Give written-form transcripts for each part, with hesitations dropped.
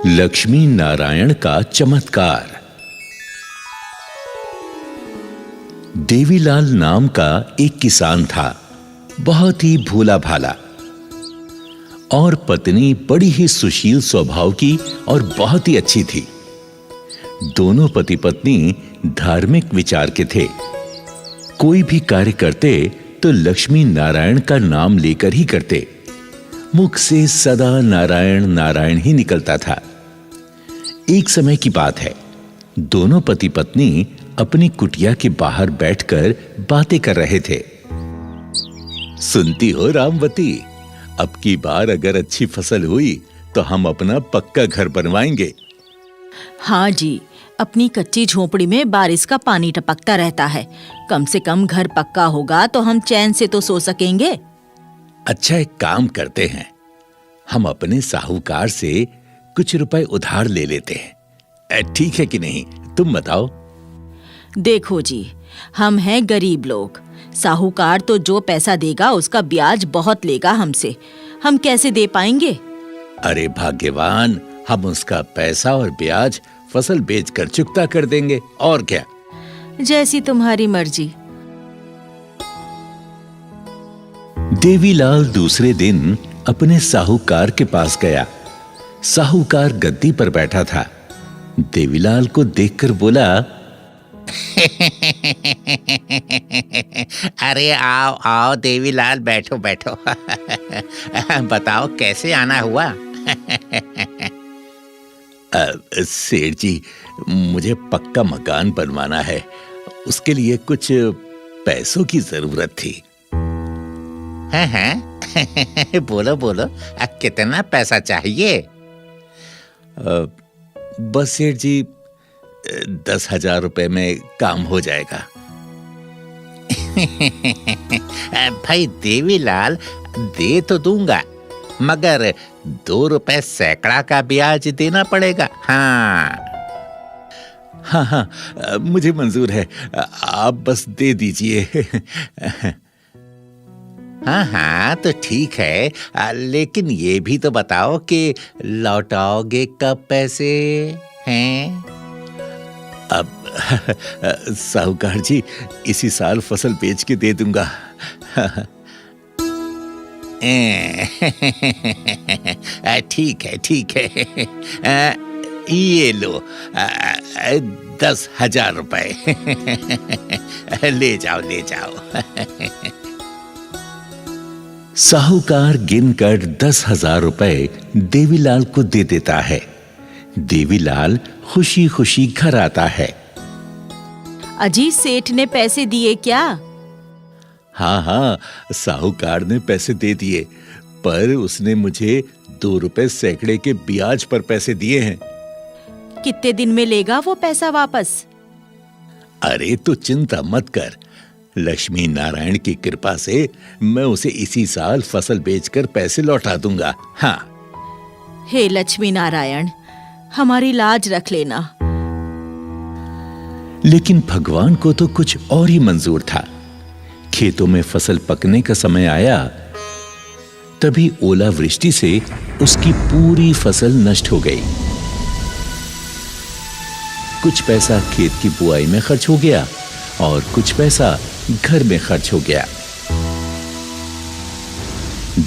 लक्ष्मी नारायण का चमत्कार। देवीलाल नाम का एक किसान था, बहुत ही भोला भाला, और पत्नी बड़ी ही सुशील स्वभाव की और बहुत ही अच्छी थी। दोनों पति पत्नी धार्मिक विचार के थे। कोई भी कार्य करते तो लक्ष्मी नारायण का नाम लेकर ही करते। मुख से सदा नारायण नारायण ही निकलता था। एक समय की बात है, दोनों पति पत्नी अपनी कुटिया के बाहर बैठकर बातें कर रहे थे। सुनती हो रामवती, अब की बार अगर अच्छी फसल हुई तो हम अपना पक्का घर बनवाएंगे। हाँ जी, अपनी कच्ची झोपड़ी में बारिश का पानी टपकता रहता है। कम से कम घर पक्का होगा तो हम चैन से तो सो सकेंगे। अच्छा, एक काम करते हैं, हम अपने साहूकार से कुछ रुपए उधार ले लेते हैं। ठीक है कि नहीं, तुम बताओ। देखो जी, हम हैं गरीब लोग। साहूकार तो जो पैसा देगा उसका ब्याज बहुत लेगा हमसे। हम कैसे दे पाएंगे? अरे भाग्यवान, हम उसका पैसा और ब्याज फसल बेचकर चुकता कर देंगे, और क्या। जैसी तुम्हारी मर्जी। देवीलाल दूसरे दिन अपने साहूकार के पास गया। साहूकार गद्दी पर बैठा था। देवीलाल को देखकर बोला, अरे आओ आओ देवीलाल, बैठो बैठो। बताओ कैसे आना हुआ? सेठ जी, मुझे पक्का मकान बनवाना है, उसके लिए कुछ पैसों की जरूरत थी। हैं? बोलो बोलो, कितना पैसा चाहिए? बस सेठ जी, 10,000 रुपए में काम हो जाएगा। भाई देवीलाल, दे तो दूंगा, मगर 2 रुपए सैकड़ा का ब्याज देना पड़ेगा। हाँ, मुझे मंजूर है, आप बस दे दीजिए। हाँ, तो ठीक है, लेकिन ये भी तो बताओ कि लौटाओगे कब पैसे हैं? अब साहूकार जी, इसी साल फसल बेच के दे दूंगा। ठीक है ठीक है, ये लो 10,000 रुपए। ले जाओ ले जाओ। साहूकार गिनकर 10,000 रुपए देवीलाल को दे देता है। देवीलाल खुशी खुशी घर आता है। अजी, सेठ ने पैसे दिए क्या? हाँ, साहूकार ने पैसे दे दिए, पर उसने मुझे 2 रुपए सैकड़े के ब्याज पर पैसे दिए हैं। कितने दिन में लेगा वो पैसा वापस? अरे तो चिंता मत कर, लक्ष्मी नारायण की कृपा से मैं उसे इसी साल फसल बेचकर पैसे लौटा दूंगा। हाँ। हे लक्ष्मी नारायण, हमारी लाज रख लेना। लेकिन भगवान को तो कुछ और ही मंजूर था। खेतों में फसल पकने का समय आया, तभी ओलावृष्टि से उसकी पूरी फसल नष्ट हो गई। कुछ पैसा खेत की बुआई में खर्च हो गया और कुछ पैसा घर में खर्च हो गया।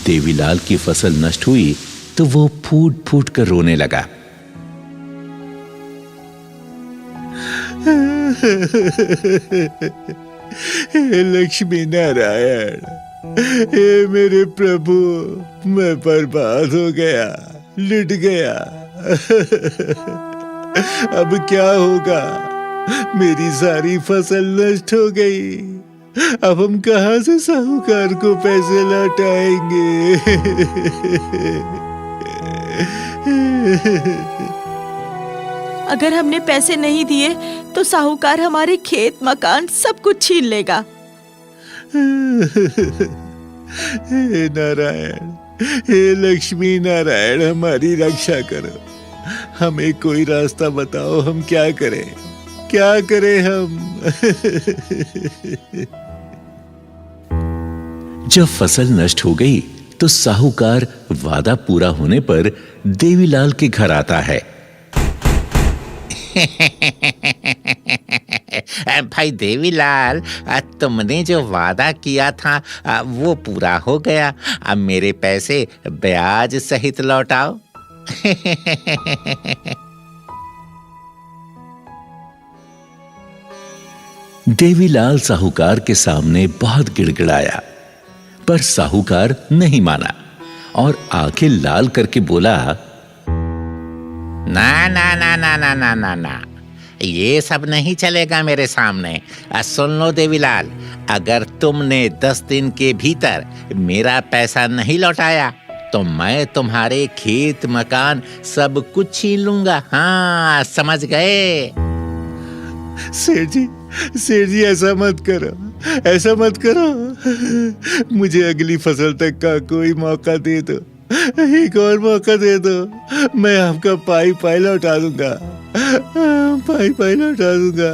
देवीलाल की फसल नष्ट हुई तो वो फूट फूट कर रोने लगा। हे लक्ष्मी नारायण, हे मेरे प्रभु, मैं बर्बाद हो गया, लुट गया। अब क्या होगा? मेरी सारी फसल नष्ट हो गई। अब हम कहां से साहूकार को पैसे लौटाएंगे? अगर हमने पैसे नहीं दिए तो साहूकार हमारे खेत मकान सब कुछ छीन लेगा। हे नारायण, हे लक्ष्मी नारायण, हमारी रक्षा करो। हमें कोई रास्ता बताओ, हम क्या करें, क्या करें हम? जब फसल नष्ट हो गई तो साहूकार वादा पूरा होने पर देवीलाल के घर आता है। भाई देवीलाल, तुमने जो वादा किया था वो पूरा हो गया। अब मेरे पैसे ब्याज सहित लौटाओ। देवीलाल साहूकार के सामने बहुत गिड़गिड़ाया, पर साहूकार नहीं माना और आंखें लाल करके बोला, ना ना ना ना ना ना ना ना, ये सब नहीं चलेगा मेरे सामने। सुन लो देवीलाल, अगर तुमने 10 दिन के भीतर मेरा पैसा नहीं लौटाया तो मैं तुम्हारे खेत मकान सब कुछ छीन लूंगा। हाँ, समझ गए? सेठ जी ऐसा मत करो, ऐसा मत करो। मुझे अगली फसल तक का कोई मौका दे दो, एक और मौका दे दो। मैं आपका पाई लौटा दूंगा, पाई लौटा दूंगा।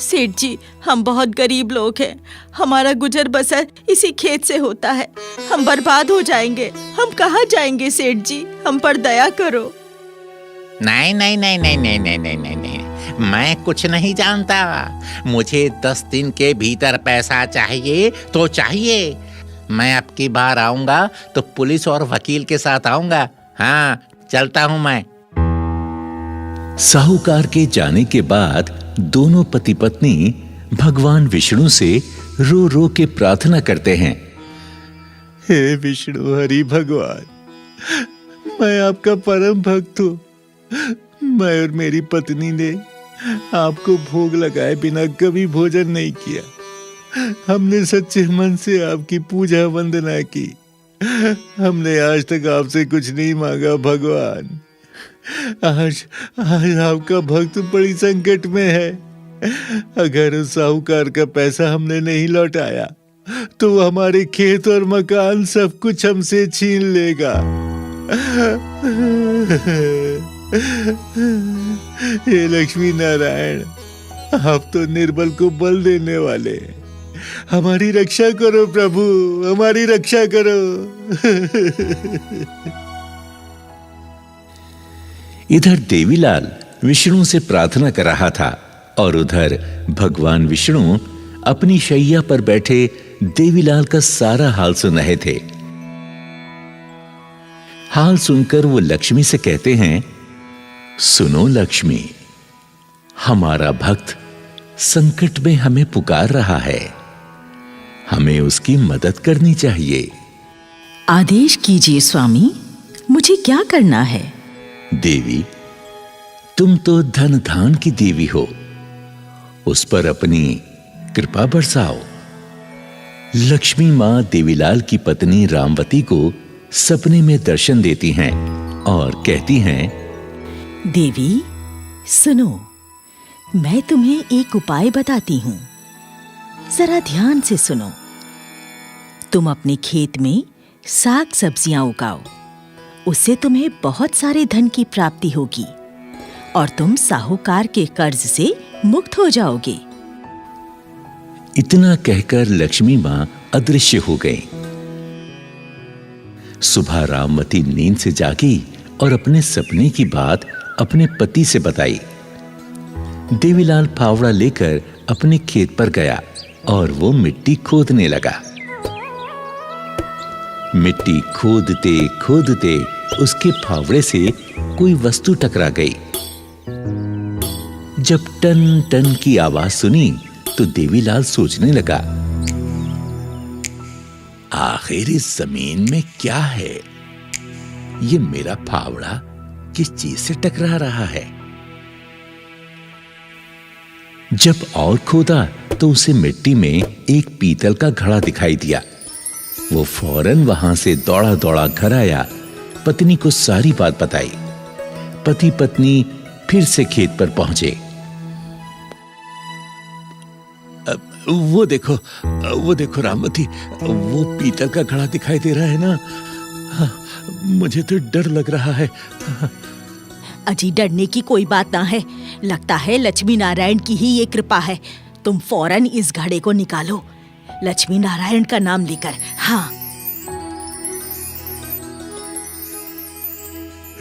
सेठ जी, हम बहुत गरीब लोग हैं। हमारा गुजर बसर इसी खेत से होता है। हम बर्बाद हो जाएंगे। हम कहाँ जाएंगे सेठ जी? हम पर दया करो। नहीं नहीं नहीं नहीं नहीं नहीं नहीं नहीं नहीं, मैं कुछ नहीं जानता। मुझे 10 दिन के भीतर पैसा चाहिए तो चाहिए। मैं अब की बार आऊंगा तो पुलिस और वकील के साथ आऊंगा। हाँ, चलता हूं मैं। साहूकार के जाने के बाद दोनों पति पत्नी भगवान विष्णु से रो रो के प्रार्थना करते हैं। हे विष्णु हरि भगवान, मैं आपका परम भक्त हूँ। मैं और मेरी पत्नी ने आपको भोग लगाए बिना कभी भोजन नहीं किया। हमने सच्चे मन से आपकी पूजा वंदना की। हमने आज तक आपसे कुछ नहीं मांगा भगवान। आज आपका भक्त बड़ी संकट में है। अगर उस साहूकार का पैसा हमने नहीं लौटाया तो वो हमारे खेत और मकान सब कुछ हमसे छीन लेगा। हे लक्ष्मी नारायण, आप तो निर्बल को बल देने वाले। हमारी रक्षा करो प्रभु, हमारी रक्षा करो। इधर देवीलाल विष्णु से प्रार्थना कर रहा था और उधर भगवान विष्णु अपनी शैया पर बैठे देवीलाल का सारा हाल सुन रहे थे। हाल सुनकर वो लक्ष्मी से कहते हैं, सुनो लक्ष्मी, हमारा भक्त संकट में हमें पुकार रहा है। हमें उसकी मदद करनी चाहिए। आदेश कीजिए स्वामी, मुझे क्या करना है? देवी, तुम तो धन धान की देवी हो, उस पर अपनी कृपा बरसाओ। लक्ष्मी मां देवीलाल की पत्नी रामवती को सपने में दर्शन देती हैं और कहती हैं, देवी सुनो, मैं तुम्हें एक उपाय बताती हूं, जरा ध्यान से सुनो। तुम अपने खेत में साग सब्जियां उगाओ, उससे तुम्हें बहुत सारे धन की प्राप्ति होगी और तुम साहूकार के कर्ज से मुक्त हो जाओगे। इतना कहकर लक्ष्मी मां अदृश्य हो गई। सुबह रामवती नींद से जागी और अपने सपने की बात अपने पति से बताई। देवीलाल फावड़ा लेकर अपने खेत पर गया और वो मिट्टी खोदने लगा। मिट्टी खोदते खोदते उसके फावड़े से कोई वस्तु टकरा गई। जब टन टन की आवाज सुनी तो देवीलाल सोचने लगा, आखिर इस जमीन में क्या है? ये मेरा फावड़ा किस चीज से टकरा रहा है? जब और खोदा तो उसे मिट्टी में एक पीतल का घड़ा दिखाई दिया। वो फौरन वहां से दौड़ा दौड़ा घर आया, पत्नी को सारी बात बताई। पति पत्नी फिर से खेत पर पहुंचे। वो देखो रामवती, वो पीतल का घड़ा दिखाई दे रहा है ना? मुझे तो डर लग रहा है। अजी, डरने की कोई बात ना है। लगता है लक्ष्मी नारायण की ही ये कृपा है। तुम फौरन इस घड़े को निकालो। लक्ष्मी नारायण का नाम लेकर। हाँ।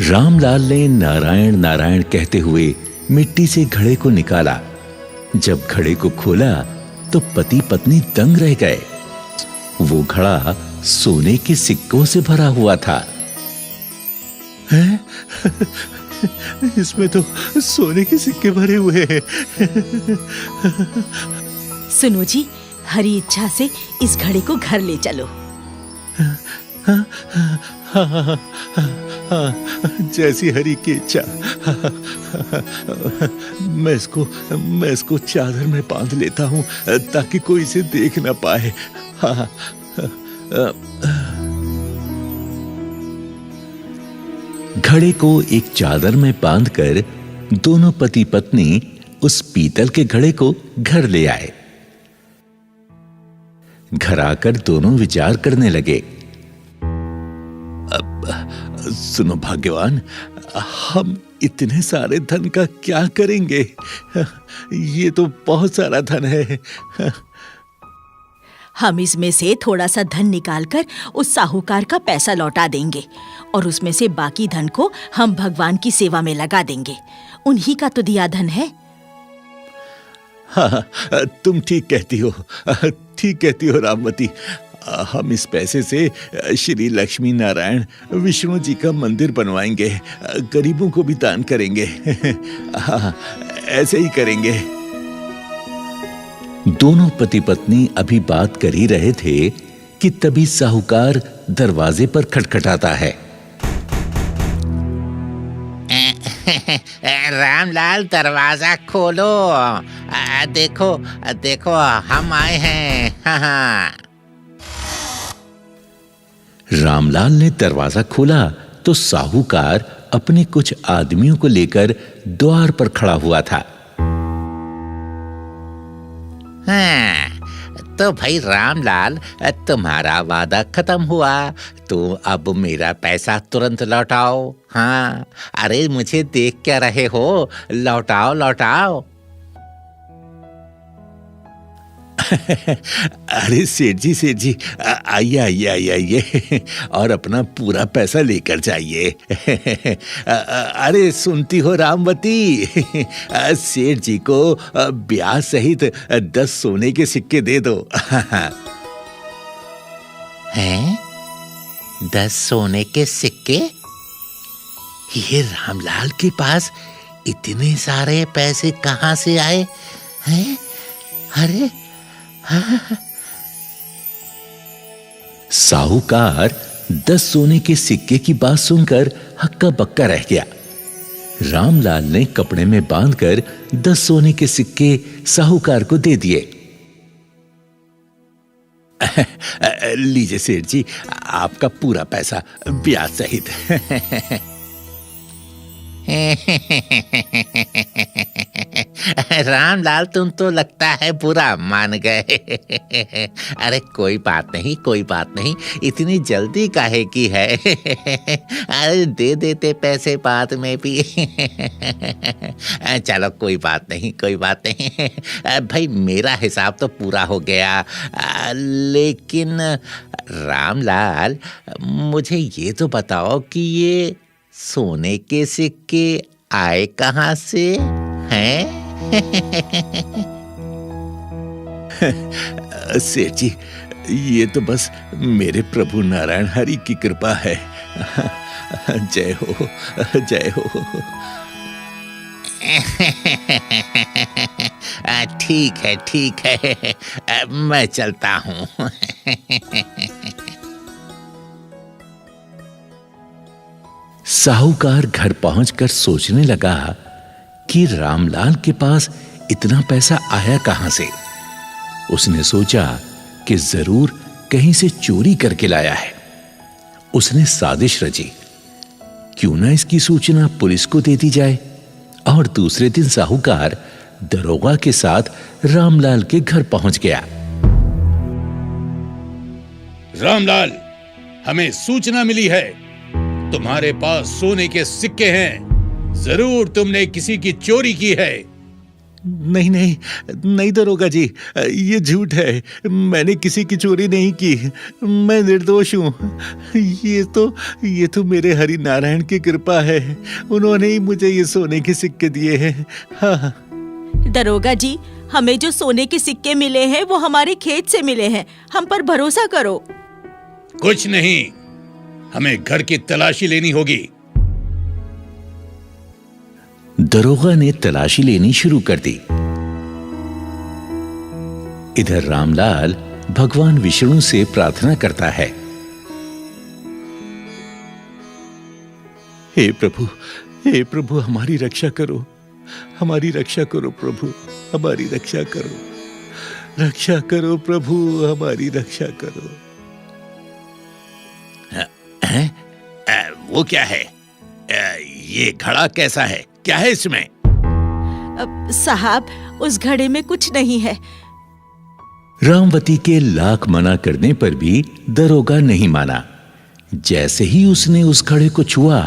रामलाल ने नारायण नारायण कहते हुए मिट्टी से घड़े को निकाला। जब घड़े को खोला तो पति पत्नी दंग रह गए। वो घड़ा सोने के सिक्कों से भरा हुआ था। हैं? इसमें तो सोने के सिक्के भरे हुए हैं। सुनो जी, हरी इच्छा से इस घड़े को घर ले चलो। जैसी हरी की इच्छा। मैं इसको चादर में बांध लेता हूँ ताकि कोई इसे देख ना पाए। घड़े को एक चादर में बांधकर दोनों पति पत्नी उस पीतल के घड़े को घर ले आए। घर आकर दोनों विचार करने लगे। सुनो भाग्यवान, हम इतने सारे धन का क्या करेंगे? ये तो बहुत सारा धन है। हम इसमें से थोड़ा सा धन निकालकर उस साहूकार का पैसा लौटा देंगे और उसमें से बाकी धन को हम भगवान की सेवा में लगा देंगे। उन्हीं का तो दिया धन है। हाँ, तुम ठीक कहती हो रामवती। हम इस पैसे से श्री लक्ष्मी नारायण विष्णु जी का मंदिर बनवाएंगे, गरीबों को भी दान करेंगे। हाँ, ऐसे ही करेंगे। दोनों पति पत्नी अभी बात कर ही रहे थे कि तभी साहूकार दरवाजे पर खटखटाता है। रामलाल, दरवाजा खोलो। देखो हम आए हैं। हाँ। रामलाल ने दरवाजा खोला तो साहूकार अपने कुछ आदमियों को लेकर द्वार पर खड़ा हुआ था। हाँ, तो भाई रामलाल, तुम्हारा वादा खत्म हुआ, तो अब मेरा पैसा तुरंत लौटाओ। हाँ, अरे मुझे देख क्या रहे हो? लौटाओ। अरे सेठ जी, आइए और अपना पूरा पैसा लेकर जाइए। अरे सुनती हो रामवती, सेठ जी को ब्याज सहित 10 सोने के सिक्के दे दो। हैं? 10 सोने के सिक्के? ये रामलाल के पास इतने सारे पैसे कहाँ से आए हैं? अरे साहूकार 10 सोने के सिक्के की बात सुनकर हक्का बक्का रह गया। रामलाल ने कपड़े में बांधकर 10 सोने के सिक्के साहूकार को दे दिए। लीजिए सेठ जी, आपका पूरा पैसा ब्याज सहित। रामलाल, तुम तो लगता है बुरा मान गए। अरे कोई बात नहीं, इतनी जल्दी काहे की है? अरे दे देते पैसे बाद में भी। चलो कोई बात नहीं। भाई मेरा हिसाब तो पूरा हो गया। लेकिन रामलाल, मुझे ये तो बताओ कि ये सोने के सिक्के आए कहाँ से हैं? सेठ जी, ये तो बस मेरे प्रभु नारायण हरि की कृपा है। जय हो। ठीक है, मैं चलता हूँ। साहूकार घर पहुंचकर सोचने लगा कि रामलाल के पास इतना पैसा आया कहां से। उसने सोचा कि जरूर कहीं से चोरी करके लाया है। उसने साजिश रची, क्यों ना इसकी सूचना पुलिस को दे दी जाए। और दूसरे दिन साहूकार दरोगा के साथ रामलाल के घर पहुंच गया। रामलाल, हमें सूचना मिली है, तुम्हारे पास सोने के सिक्के हैं। जरूर तुमने किसी की चोरी की है। नहीं नहीं नहीं दरोगा जी, ये झूठ है। मैंने किसी की चोरी नहीं की। मैं निर्दोष हूँ। ये तो मेरे हरि नारायण की कृपा है। उन्होंने ही मुझे ये सोने के सिक्के दिए हैं। हाँ। दरोगा जी, हमें जो सोने के सिक्के मिले हैं वो हमारे खेत से मिले हैं। हम पर भरोसा करो। कुछ नहीं, हमें घर की तलाशी लेनी होगी। दरोगा ने तलाशी लेनी शुरू कर दी। इधर रामलाल भगवान विष्णु से प्रार्थना करता है, हे प्रभु हमारी रक्षा करो, हमारी रक्षा करो प्रभु, हमारी रक्षा करो, रक्षा करो प्रभु, हमारी रक्षा करो। वो क्या है? ये घड़ा कैसा है? क्या है इसमें? साहब, उस घड़े में कुछ नहीं है। रामवती के लाख मना करने पर भी दरोगा नहीं माना। जैसे ही उसने उस घड़े को छुआ,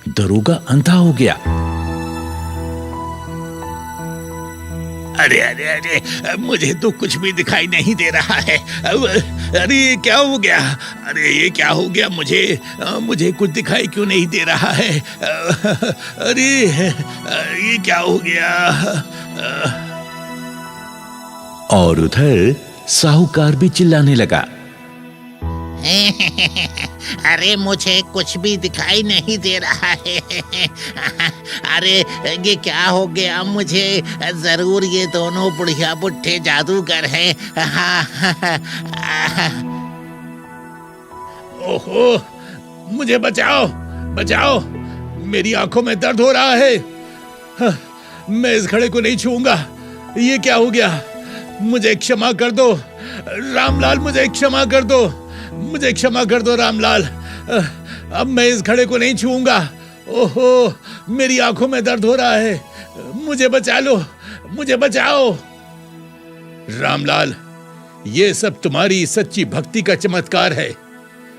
दरोगा अंधा हो गया। अरे अरे अरे, मुझे तो कुछ भी दिखाई नहीं दे रहा है। अरे ये क्या हो गया? अरे ये क्या हो गया? मुझे कुछ दिखाई क्यों नहीं दे रहा है? अरे ये क्या हो गया? और उधर साहूकार भी चिल्लाने लगा, अरे मुझे कुछ भी दिखाई नहीं दे रहा है। अरे ये क्या हो गया? मुझे जरूर ये दोनों बुढ़िया बुढ़े जादूगर हैं। ओहो, मुझे बचाओ, बचाओ, मेरी आंखों में दर्द हो रहा है। मैं इस घड़े को नहीं छूऊंगा। ये क्या हो गया? मुझे क्षमा कर दो रामलाल, मुझे क्षमा कर दो, मुझे क्षमा कर दो रामलाल। अब मैं इस घड़े को नहीं छूऊंगा। ओहो, मेरी आंखों में दर्द हो रहा है। मुझे बचा लो, मुझे बचाओ। रामलाल, ये सब तुम्हारी सच्ची भक्ति का चमत्कार है।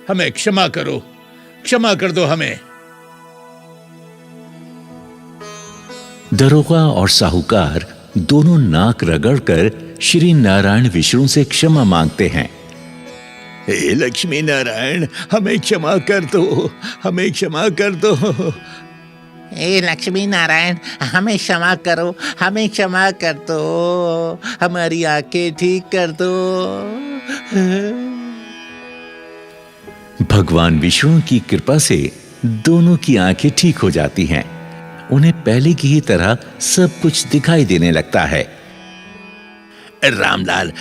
हमें क्षमा करो, क्षमा कर दो हमें। दरोगा और साहूकार दोनों नाक रगड़कर श्री नारायण विष्णु से क्षमा मांगते हैं। हे लक्ष्मी नारायण, हमें क्षमा कर दो, हमें क्षमा कर दो। हे लक्ष्मी नारायण, हमें क्षमा करो, हमें क्षमा कर दो, हमारी आंखें ठीक कर दो। भगवान विष्णु की कृपा से दोनों की आंखें ठीक हो जाती हैं। उन्हें पहले की ही तरह सब कुछ दिखाई देने लगता है। रामलाल,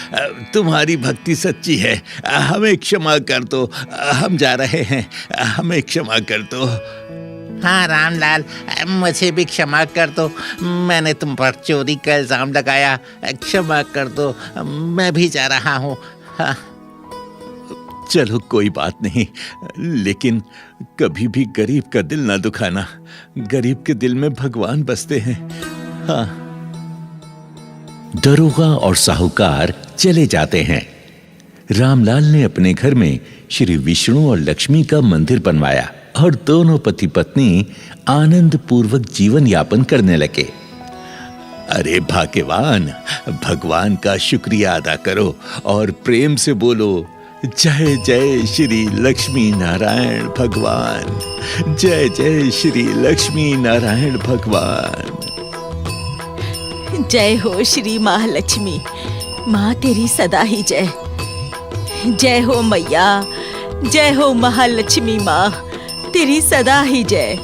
तुम्हारी भक्ति सच्ची है। हमें क्षमा कर दो, हम जा रहे हैं, हमें क्षमा कर दो। हाँ रामलाल, मुझे भी क्षमा कर दो। मैंने तुम पर चोरी का इल्जाम लगाया, क्षमा कर दो। मैं भी जा रहा हूँ। हाँ। चलो कोई बात नहीं, लेकिन कभी भी गरीब का दिल ना दुखाना। गरीब के दिल में भगवान बसते हैं। हाँ। दरोगा और साहूकार चले जाते हैं। रामलाल ने अपने घर में श्री विष्णु और लक्ष्मी का मंदिर बनवाया और दोनों पति पत्नी आनंद पूर्वक जीवन यापन करने लगे। अरे भाग्यवान, भगवान का शुक्रिया अदा करो और प्रेम से बोलो, जय जय श्री लक्ष्मी नारायण भगवान, जय जय श्री लक्ष्मी नारायण भगवान। जय हो श्री महालक्ष्मी, माँ तेरी सदा ही जय। जय हो मैया, जय हो महालक्ष्मी माँ, तेरी सदा ही जय।